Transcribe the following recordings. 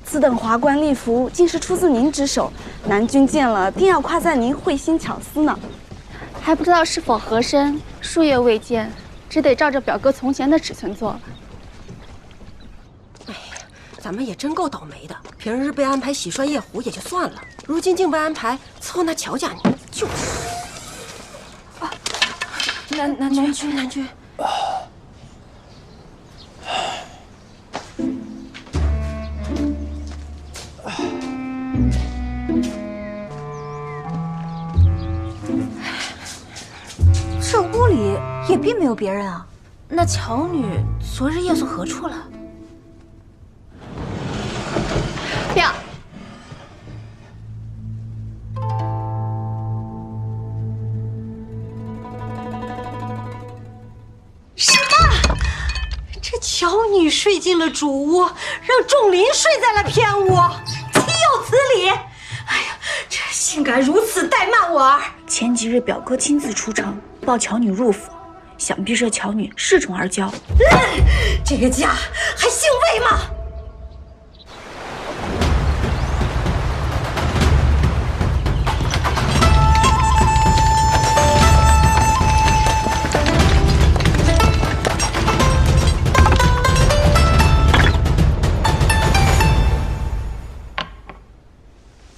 此等华冠丽服，竟是出自您之手，南君见了定要夸赞您慧心巧思呢。还不知道是否合身，数月未见，只得照着表哥从前的尺寸做了。哎呀，咱们也真够倒霉的，平日被安排洗涮夜壶也就算了，如今竟被安排伺候那乔家女，就是。啊，南君。这屋里也并没有别人啊，那乔女昨日夜宿何处了？表，什么？这乔女睡进了主屋，让仲林睡在了偏屋，岂有此理！哎呀，这竟敢如此怠慢我儿！前几日表哥亲自出城抱乔女入府，想必这乔女恃宠而骄。这个家还姓魏吗？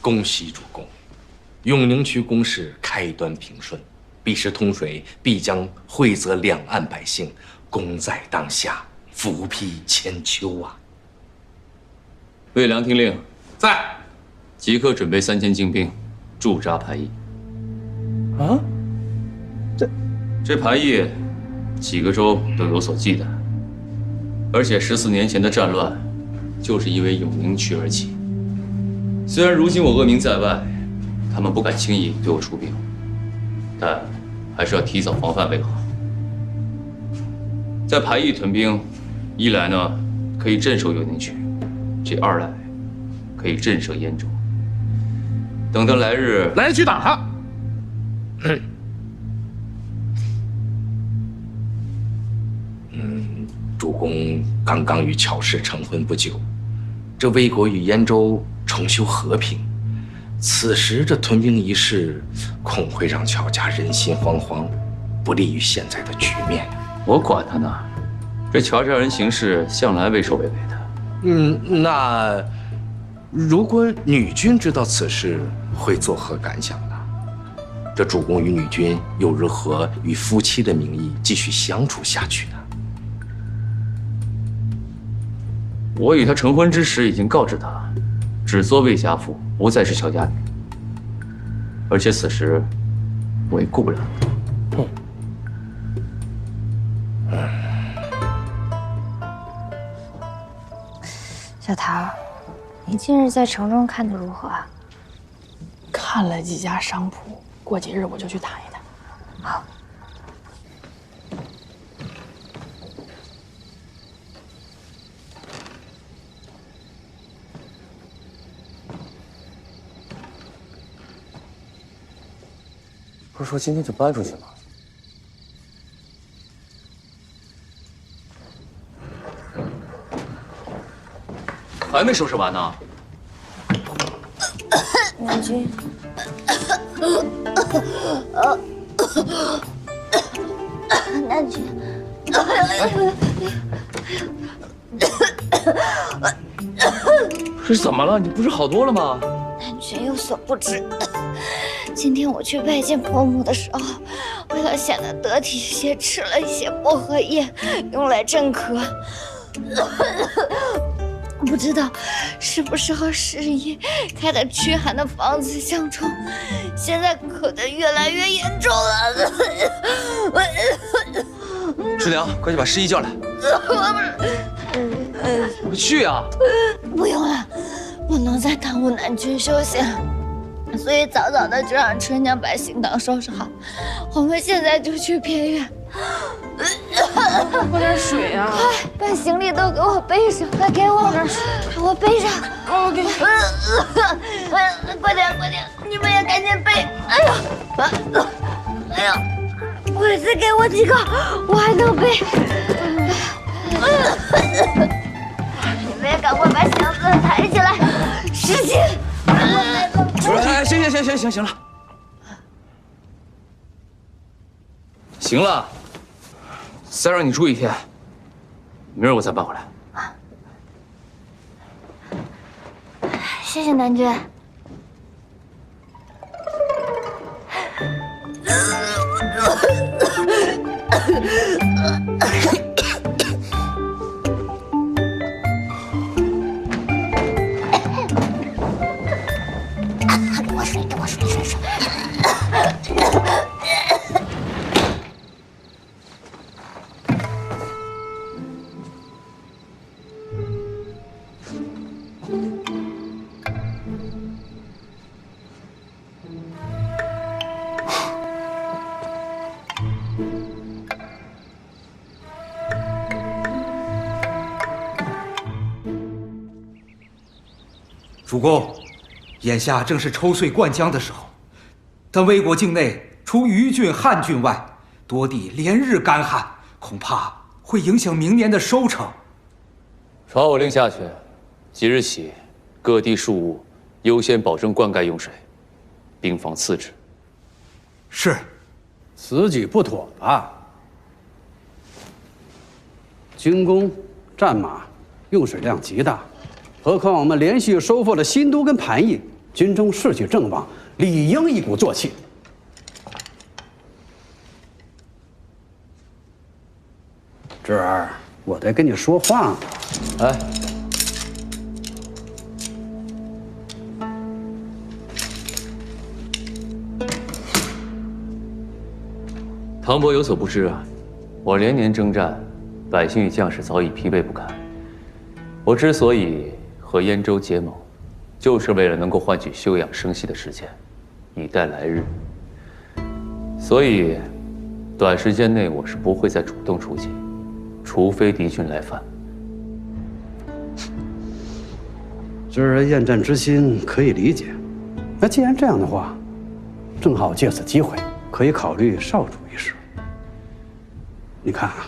恭喜主公，永宁区公事开端平顺，彼时通水必将惠泽两岸百姓，功在当下，福披千秋啊！魏良听令，在，即刻准备3000精兵，驻扎排驿。啊？这排驿几个州都有所忌惮，而且14年前的战乱，就是因为永宁区而起。虽然如今我恶名在外，他们不敢轻易对我出兵，但还是要提早防范为好。在排驿屯兵，一来呢可以镇守永宁区，这二来可以震慑燕州。等到来日去打他。主公刚刚与乔氏成婚不久，这魏国与燕州重修和平，此时这屯兵一事，恐会让乔家人心惶惶，不利于现在的局面。我管他呢，这乔家人行事向来畏首畏尾的。那如果女君知道此事，会作何感想呢？这主公与女君又如何以夫妻的名义继续相处下去呢？我与她成婚之时已经告知她，只做魏家妇，不再是乔家女。而且此时我也顾不了那么多。小桃，你近日在城中看得如何啊？看了几家商铺，过几日我就去谈一谈。好。不是说今天就搬出去吗？还没收拾完呢。南君，南君，是怎么了？你不是好多了吗？南君有所不知，今天我去拜见婆母的时候，为了显得得体些，吃了一些薄荷叶，用来镇咳。不知道是不是和时宜开的驱寒的方子相冲，现在咳得越来越严重了。师娘，快去把师姨叫来。去啊！不用了，不能再耽误南君休息，所以早早的就让春娘把行当收拾好，我们现在就去偏院。喝点水啊！快把行李都给我背上，快给我点水，给我背上。我给你。快点，快点，你们也赶紧背。哎呦，哎呦，快再给我几个，我还能背。你们也赶快把箱子抬起来。行了，行了，再让你住1天，明儿我再搬回来。谢谢南君。给我水。主公，眼下正是抽穗灌浆的时候，但魏国境内除虞郡、汉郡外，多地连日干旱，恐怕会影响明年的收成。传我令下去，即日起，各地庶务优先保证灌溉用水，兵防次之。是。此举不妥吧？军工、战马用水量极大。何况我们连续收复了新都跟盘邑，军中士气正旺，理应一鼓作气。侄儿，我得跟你说话呢。哎，唐伯有所不知啊，我连年征战，百姓与将士早已疲惫不堪。我之所以和燕州结盟，就是为了能够换取休养生息的时间，以待来日。所以，短时间内我是不会再主动出击，除非敌军来犯。侄儿厌战之心可以理解。那既然这样的话，正好借此机会，可以考虑少主一事。你看啊，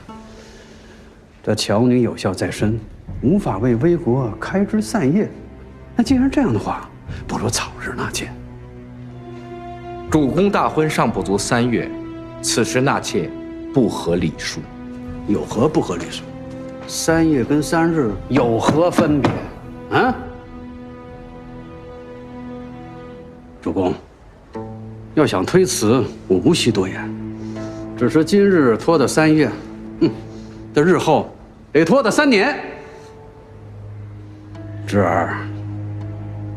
这乔女有孝在身，无法为危国开枝散叶。那既然这样的话，不如早日纳妾。主公大婚尚不足3月，此时纳妾不合礼数。有何不合礼数？3月跟3日有何分别？啊？主公，要想推辞，我无需多言。只是今日拖到3月，这日后得拖到3年。侄儿，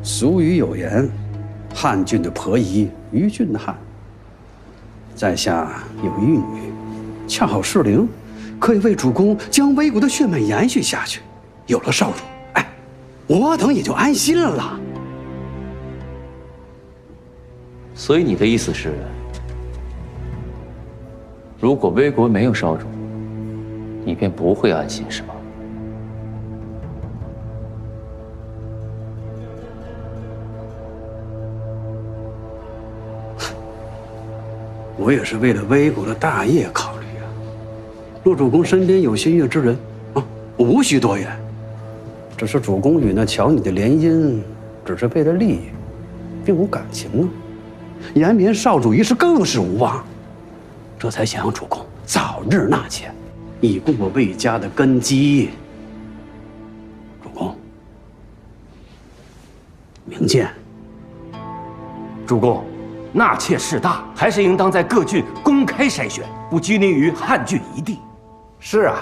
俗语有言，汉郡的婆姨，虞郡的汉。在下有一女，恰好适龄，可以为主公将魏国的血脉延续下去。有了少主，哎，我等也就安心了。所以你的意思是，如果魏国没有少主，你便不会安心，是吗？我也是为了魏国的大业考虑啊。若主公身边有心悦之人啊，我无需多言。只是主公与那乔女的联姻，只是为了利益，并无感情啊。延绵少主一事更是无望，这才想让主公早日纳妾，以固我魏家的根基。主公，明鉴。主公，纳妾事大，还是应当在各郡公开筛选，不拘泥于汉郡一地。是啊，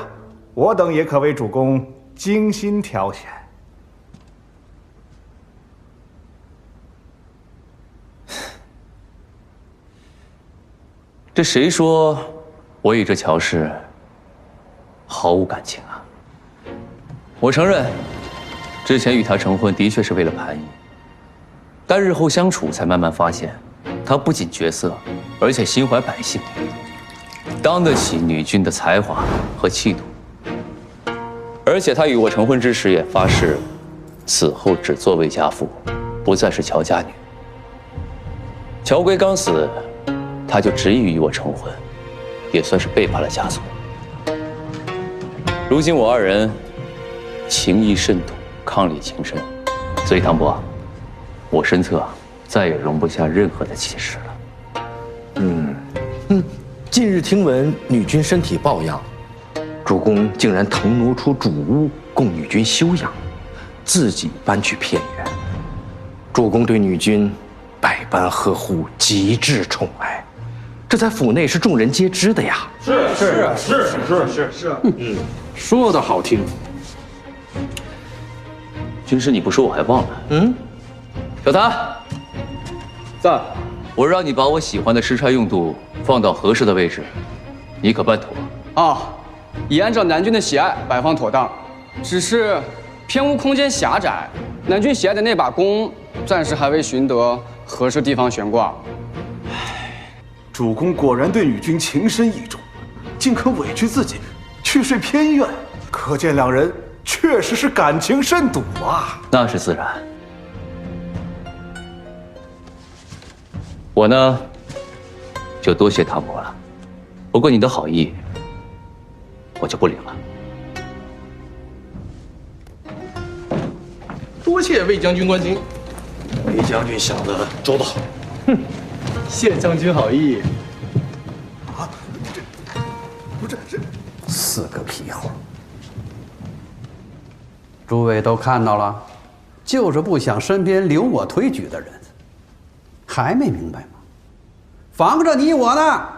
我等也可为主公精心挑选。这谁说我与这乔氏毫无感情啊？我承认，之前与他成婚的确是为了盘邑，但日后相处才慢慢发现，他不仅绝色，而且心怀百姓，当得起女君的才华和气度。而且他与我成婚之时也发誓，此后只做魏家妇，不再是乔家女。乔归刚死，他就执意与我成婚，也算是背叛了家族。如今我2人情谊甚笃，伉俪情深，所以唐伯，我身侧再也容不下任何的歧视了。近日听闻女君身体抱恙，主公竟然腾挪出主屋供女君休养，自己搬去偏远。主公对女君百般呵护，极致宠爱，这在府内是众人皆知的呀。是，说的好听。军师，你不说我还忘了。小谭，在。我让你把我喜欢的蓍柴用度放到合适的位置，你可办妥？已按照南军的喜爱摆放妥当，只是偏屋空间狭窄，南军喜爱的那把弓暂时还未寻得合适地方悬挂。主公果然对女君情深意重，竟肯委屈自己去睡偏院，可见两人确实是感情甚笃啊。那是自然。我呢，就多谢唐伯了。不过你的好意，我就不领了。多谢魏将军关心。魏将军想的周到。谢将军好意。这4个屁猴！诸位都看到了，就是不想身边留我推举的人，还没明白吗？防着你我呢。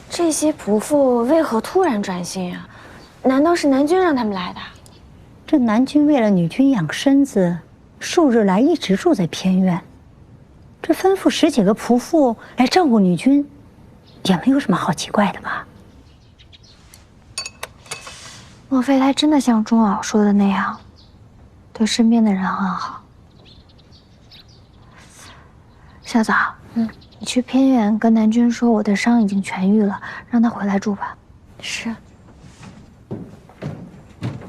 这些仆妇为何突然转性啊？难道是南军让他们来的？这南军为了女君养身子，数日来一直住在偏院。这吩咐10几个仆妇来照顾女君，也没有什么好奇怪的吧？莫非他真的像钟骜说的那样，对身边的人很好？小枣，你去偏院跟南君说我的伤已经痊愈了，让他回来住吧。是。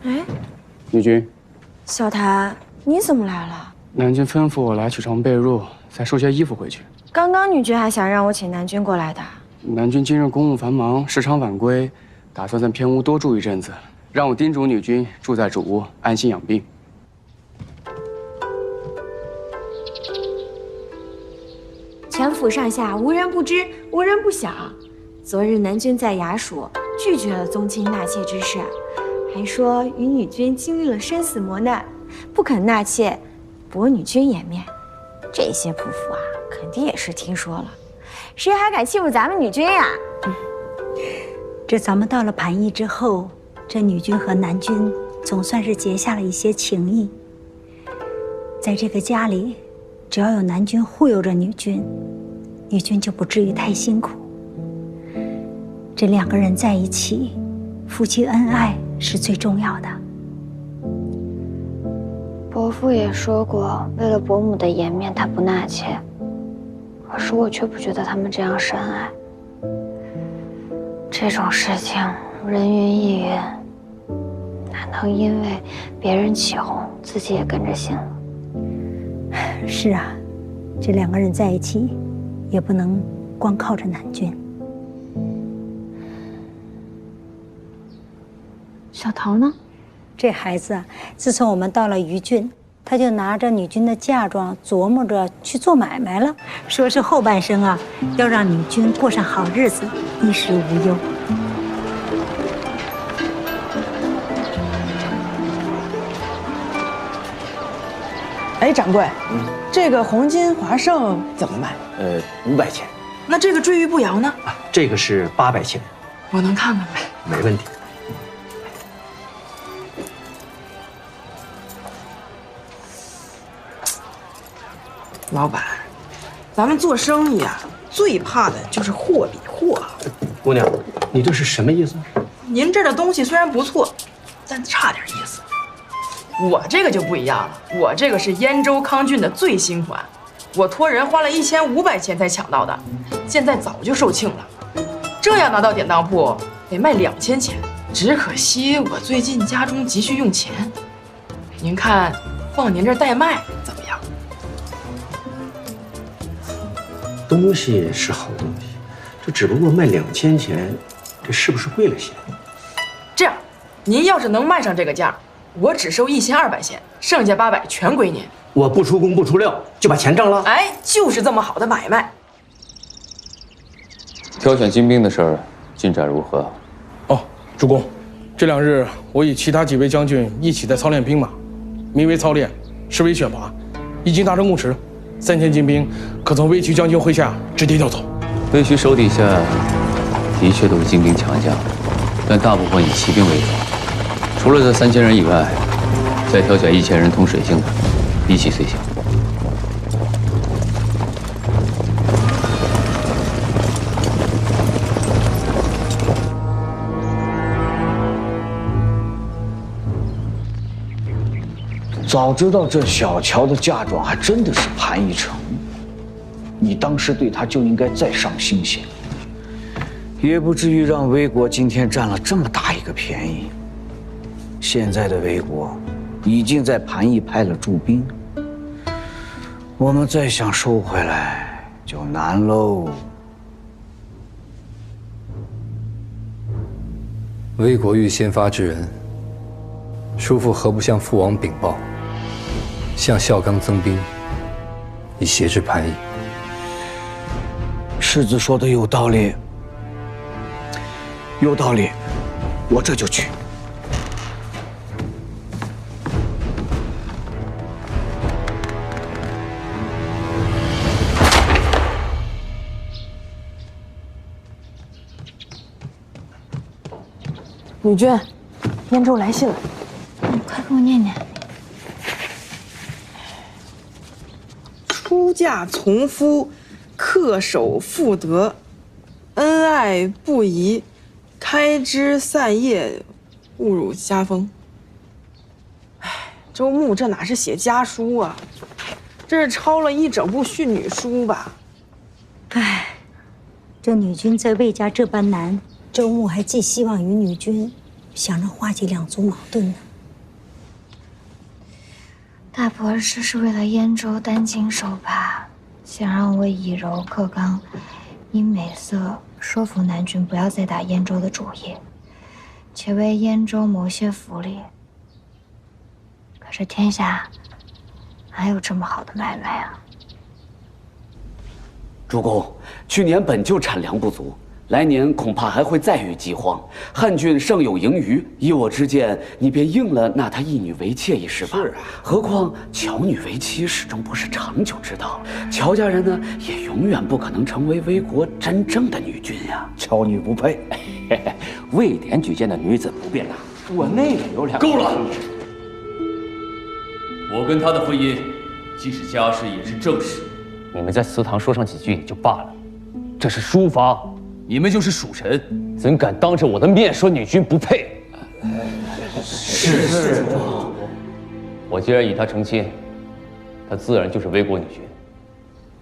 哎，女君，小谭，你怎么来了？南君吩咐我来取床被褥，再收些衣服回去。刚刚女君还想让我请南君过来的。南君今日公务繁忙，时常晚归，打算在偏屋多住一阵子，让我叮嘱女君住在主屋，安心养病。全府上下无人不知，无人不晓。昨日南君在衙署拒绝了宗亲纳妾之事，还说与女君经历了生死磨难，不肯纳妾，驳女君颜面。这些仆妇啊，肯定也是听说了，谁还敢欺负咱们女君呀？这咱们到了盘邑之后，这女君和南君总算是结下了一些情谊。在这个家里，只要有南君护佑着女君，女君就不至于太辛苦。这2个人在一起，夫妻恩爱是最重要的。伯父也说过，为了伯母的颜面，他不纳妾。可是我却不觉得他们这样深爱。这种事情人云亦云，哪能因为别人起哄，自己也跟着信了？是啊，这2个人在一起，也不能光靠着南君。小桃呢？这孩子啊，自从我们到了余郡，他就拿着女君的嫁妆，琢磨着去做买卖了，说是后半生啊，要让女君过上好日子，衣食无忧。哎，掌柜，这个黄金华盛怎么卖？500钱。那这个坠玉步摇呢？这个是800钱。我能看看吗？没问题。老板，咱们做生意啊，最怕的就是货比货。姑娘，你这是什么意思？您这儿的东西虽然不错，但差点意思。我这个就不一样了，我这个是燕州康郡的最新款，我托人花了1500钱才抢到的，现在早就售罄了。这要拿到典当铺，得卖2000钱。只可惜我最近家中急需用钱，您看放您这儿代卖怎么样？东西是好东西，这只不过卖2000钱，这是不是贵了些？这样，您要是能卖上这个价，我只收1200钱，剩下800全归您。我不出工不出料，就把钱挣了。哎，就是这么好的买卖。挑选精兵的事儿进展如何？哦，主公，这2日我与其他几位将军一起在操练兵马，名为操练，实为选拔，已经达成共识，3000精兵可从魏渠将军麾下直接调走。魏渠手底下的确都是精兵强将，但大部分以骑兵为主。除了这3000人以外，再挑选1000人通水性的，一起随行。早知道这小乔的嫁妆还真的是盘一成，你当时对她就应该再上新鲜，也不至于让魏国今天占了这么大一个便宜。现在的魏国已经在盘邑派了驻兵，我们再想收回来就难喽。魏国欲先发制人，叔父何不向父王禀报，向孝纲增兵，以挟制叛邑？世子说的有道理，有道理，我这就去。女君，燕州来信了。快给我念念。出嫁从夫，恪守妇德，恩爱不移，开枝散叶，误入家风。哎，周牧这哪是写家书啊，这是抄了一整部训女书吧？唉，这女君在魏家这般难，周牧还寄希望于女君，想着化解2族矛盾呢。大伯这是为了燕州担惊受怕，想让我以柔克刚，以美色说服南君不要再打燕州的主意，且为燕州谋些福利。可是天下哪有这么好的买卖啊？主公，去年本就产粮不足，来年恐怕还会再遇饥荒。汉郡尚有盈余，依我之见，你便应了纳她一女为妾一事吧。是啊，何况乔女为妻始终不是长久之道，乔家人呢也永远不可能成为魏国真正的女君呀。乔女不配。魏典举荐的女子不便纳，我内里有2个。够了！我跟她的婚姻，既是家事也是正事。你们在祠堂说上几句也就罢了，这是书房，你们就是属臣，怎敢当着我的面说女君不配？是。我既然以她成亲，她自然就是魏国女君。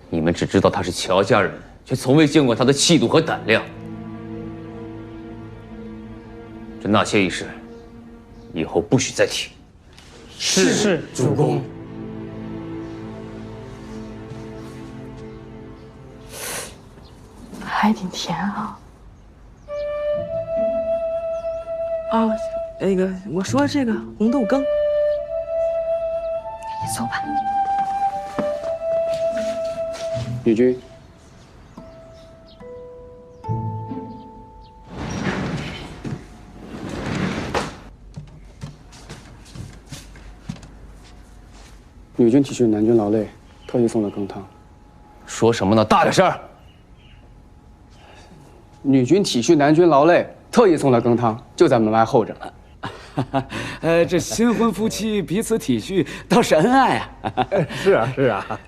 你们只知道她是乔家人，却从未见过她的气度和胆量。这纳妾一事，以后不许再提。是，主公。还挺甜啊！啊，那个，我说这个红豆羹，你走吧。女君，女君体恤南君劳累，特意送了羹汤。说什么呢？大点声！女君体恤南君劳累，特意送了羹汤，就在门外候着。这新婚夫妻彼此体恤，倒是恩爱啊！是啊，是啊。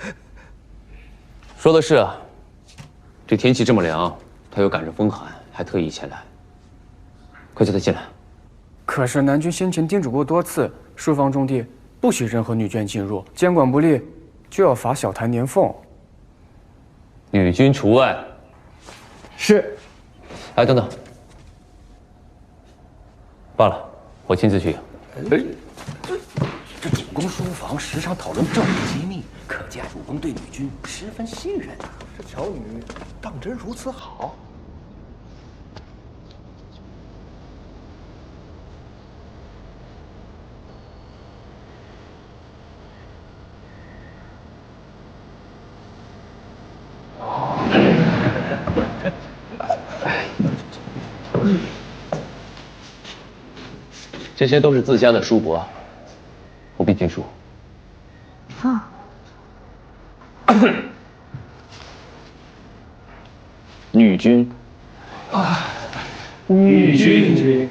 说的是啊，这天气这么凉，他又赶上风寒，还特意前来。快叫他进来。可是南君先前叮嘱过多次，书房中地不许任何女眷进入，监管不力，就要罚小坛年俸。女君除外。是。哎，等等，罢了，我亲自去。这主公。公书房时常讨论政治机密，可见主公对女君十分信任啊。这巧女当真如此好？这些都是自家的书帛，不必拘束。啊。女君。啊，女君。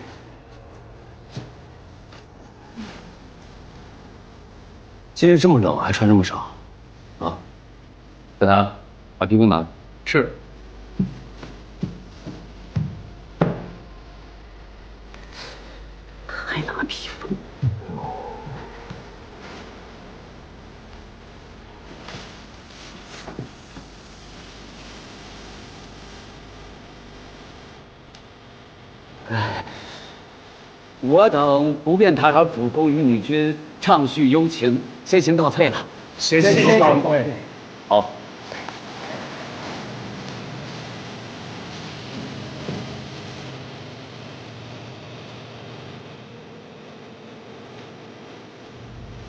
今日这么冷，还穿这么少，啊？小唐，把披风拿来。是。还拿披风？哎，我等不便打扰主公与女君畅叙幽情，先行告退了。先行告退。好。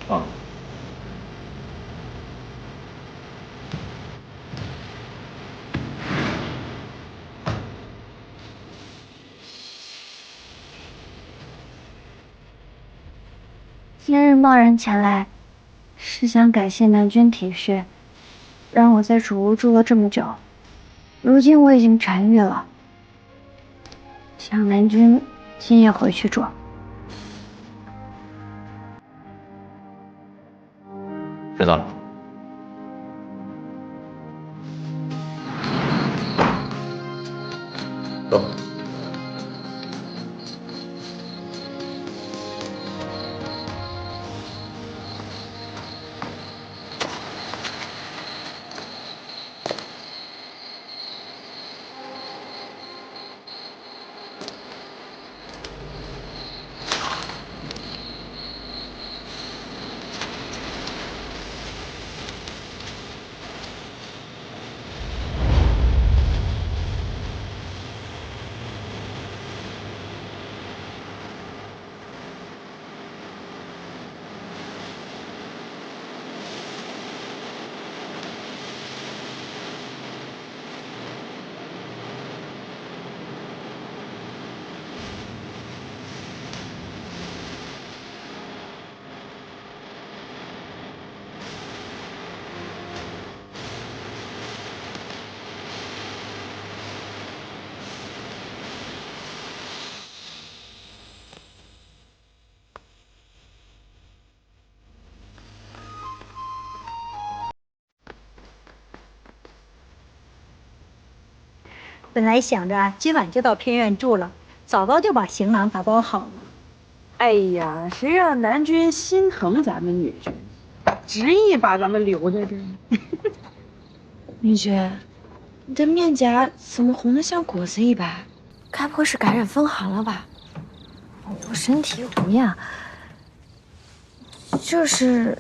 啊。今日贸然前来，是想感谢南君体恤，让我在主屋住了这么久。如今我已经痊愈了，想南君今夜回去住。知道了。走。本来想着今晚就到偏院住了，早早就把行囊打包好了。哎呀，谁让南君心疼咱们女君，执意把咱们留在这儿。女君，你的面颊怎么红得像果子一般？该不会是感染风寒了吧？我身体无恙，就是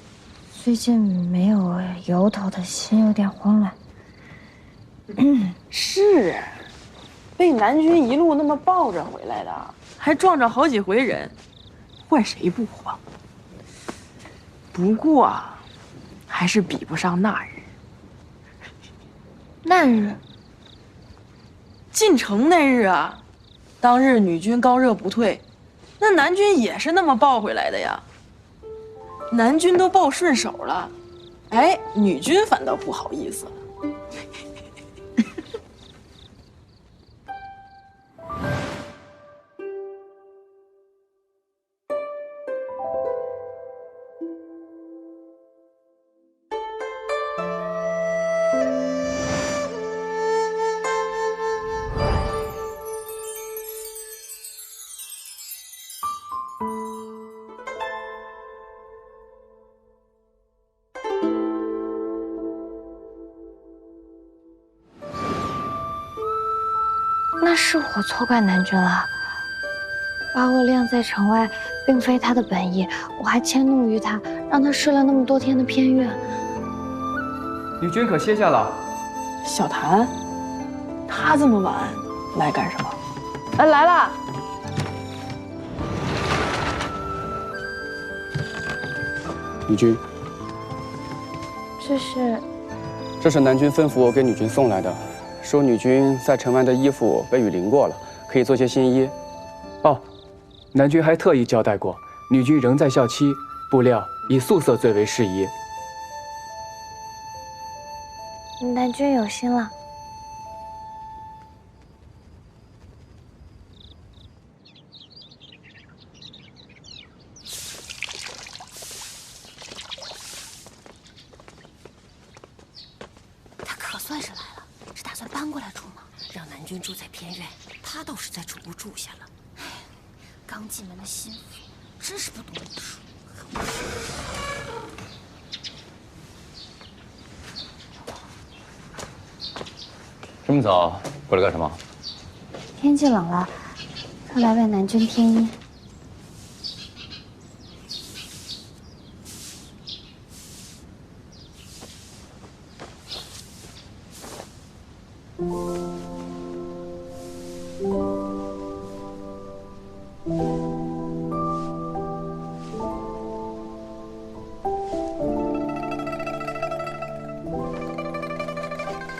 最近没有由头的心有点慌乱。是，被南君一路那么抱着回来的，还撞着好几回人，换谁不慌？不过，还是比不上那日。那日，进城那日啊，当日女君高热不退，那南君也是那么抱回来的呀。南君都抱顺手了，哎，女君反倒不好意思了。那是我错怪南君了，把我晾在城外，并非他的本意，我还迁怒于他，让他试了那么多天的偏院。女君可歇下了。小谭，他这么晚来干什么？来了。女君，这是南君吩咐我给女君送来的，说女君在城外的衣服被雨淋过了，可以做些新衣。哦，南君还特意交代过，女君仍在校期，布料以素色最为适宜。南君有心了。他可算是来了，是打算搬过来住吗？让南君住在偏院，他倒是在主屋住下了。哎，刚进门的心腹，真是不懂礼数。这么早过来干什么？天气冷了，特来为南君添衣。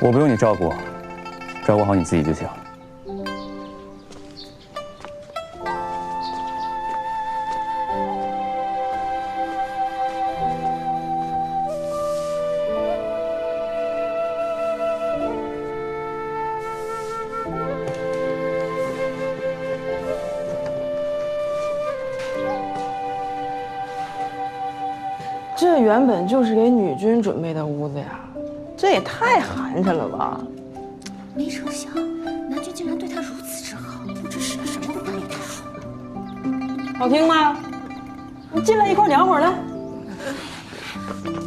我不用你照顾，照顾好你自己就行。这原本就是给女君准备的屋子呀，这也太寒碜了吧！没成想，南君竟然对他如此之好，不知使了什么花里胡哨。好听吗？你进来一块凉会儿来。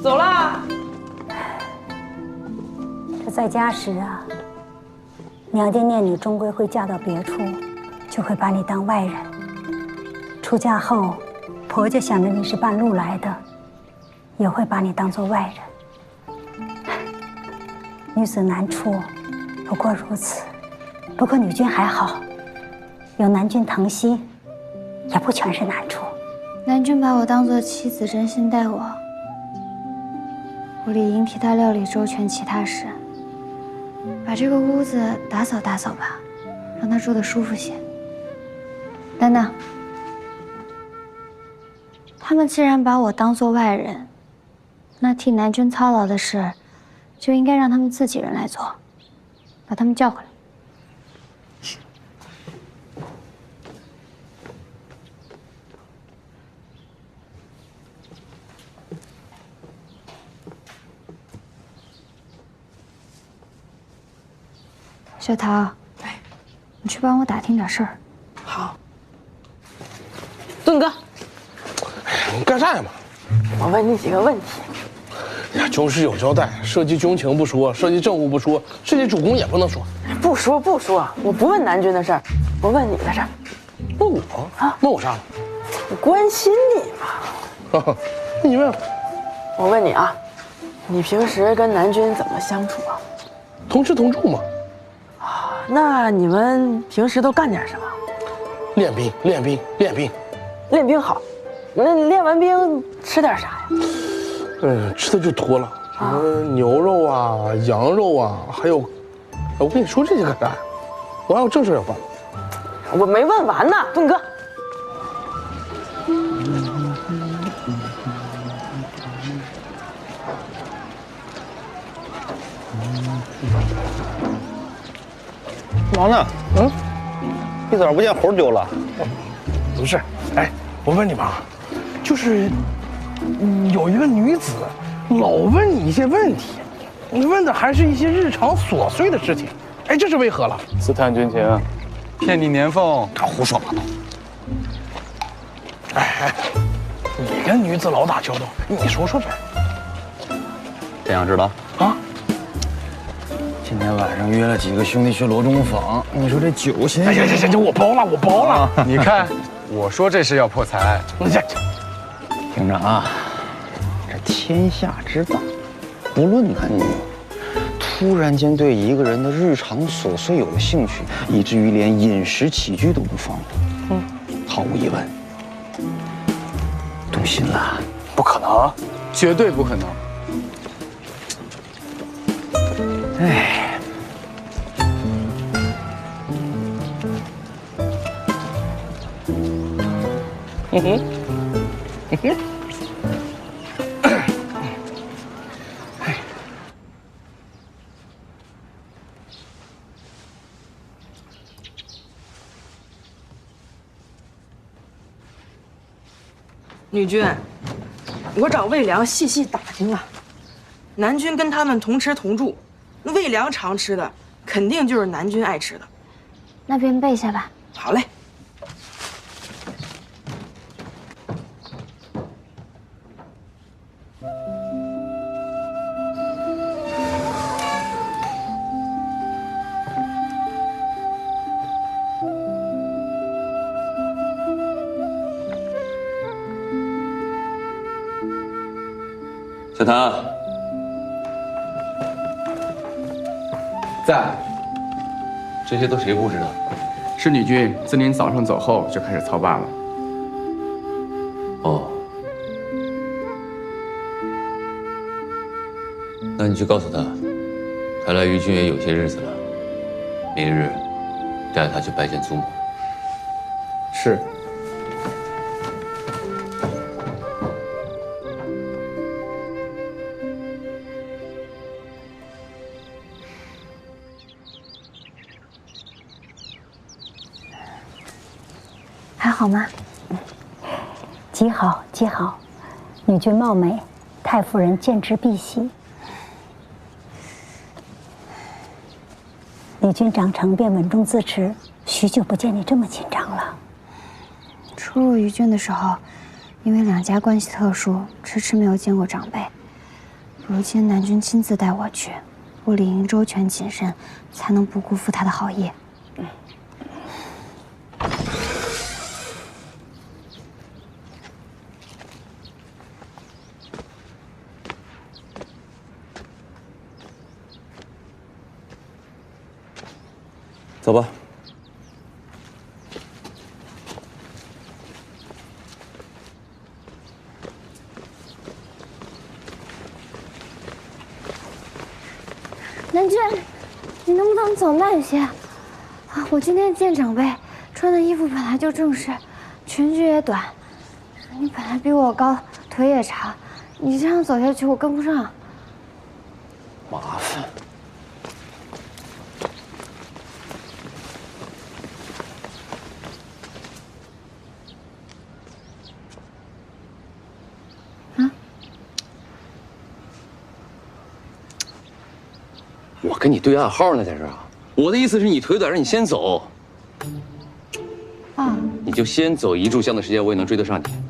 走啦。这在家时啊，娘家念你终归会嫁到别处，就会把你当外人。出嫁后，婆家想着你是半路来的，也会把你当做外人。女子难处，不过如此。不过女君还好，有南君疼惜，也不全是难处。南君把我当做妻子，真心待我，我理应替他料理周全其他事。把这个屋子打扫打扫吧，让他住得舒服些。等等，他们既然把我当做外人，那替南君操劳的事，就应该让他们自己人来做。把他们叫回来。小桃，你去帮我打听点事儿。好。盾哥，你干啥呀嘛？我问你几个问题。呀，军师有交代，涉及军情不说，涉及政务不说，涉及主公也不能说。不说，我不问南君的事儿，我问你的事儿。问我啊？问我啥了？我关心你嘛。你问。我问你啊，你平时跟南君怎么相处啊？同吃同住嘛。那你们平时都干点什么？练兵。练兵好，那你练完兵吃点啥呀？吃的就多了，什么牛肉啊、羊肉啊，还有，我跟你说这些干啥呀？我还有正事要办。我没问完呢，盾哥。忙呢？一早不见猴丢了。不是，哎，我问你嘛，就是有一个女子老问你一些问题，你问的还是一些日常琐碎的事情，哎，这是为何了？刺探军情，骗你年俸，他胡说八道。哎，你跟女子老打交道，你说说呗。真想知道啊？今天晚上约了几个兄弟去罗中坊，你说这酒钱？哎行，我包了。你看，我说这是要破财。听着啊，天下之大，不论男女，突然间对一个人的日常琐碎有了兴趣，以至于连饮食起居都不放过，毫无疑问，动心了。不可能，绝对不可能。哎。 女君，我找魏良细细打听了，南君跟他们同吃同住，那魏良常吃的肯定就是南君爱吃的。那便备下吧。好嘞。 小唐，在。这些都谁布置的？是女君自您早上走后就开始操办了。哦，那你去告诉他，他来于君也有些日子了，明日带他去拜见祖母。是。 还好吗？极好，极好。女君貌美，太夫人见之必喜。李君长成便稳重自持，许久不见你这么紧张了。初入于郡的时候，因为两家关系特殊，迟迟没有见过长辈。如今南君亲自带我去，我理应周全谨慎，才能不辜负他的好意。走吧。南君，你能不能走慢些？啊，我今天见长辈，穿的衣服本来就正式，裙裾也短。你本来比我高，腿也长，你这样走下去，我跟不上。麻烦。 我跟你对暗号呢，在这儿。我的意思是你腿短，让你先走。啊，你就先走，一炷香的时间我也能追得上你。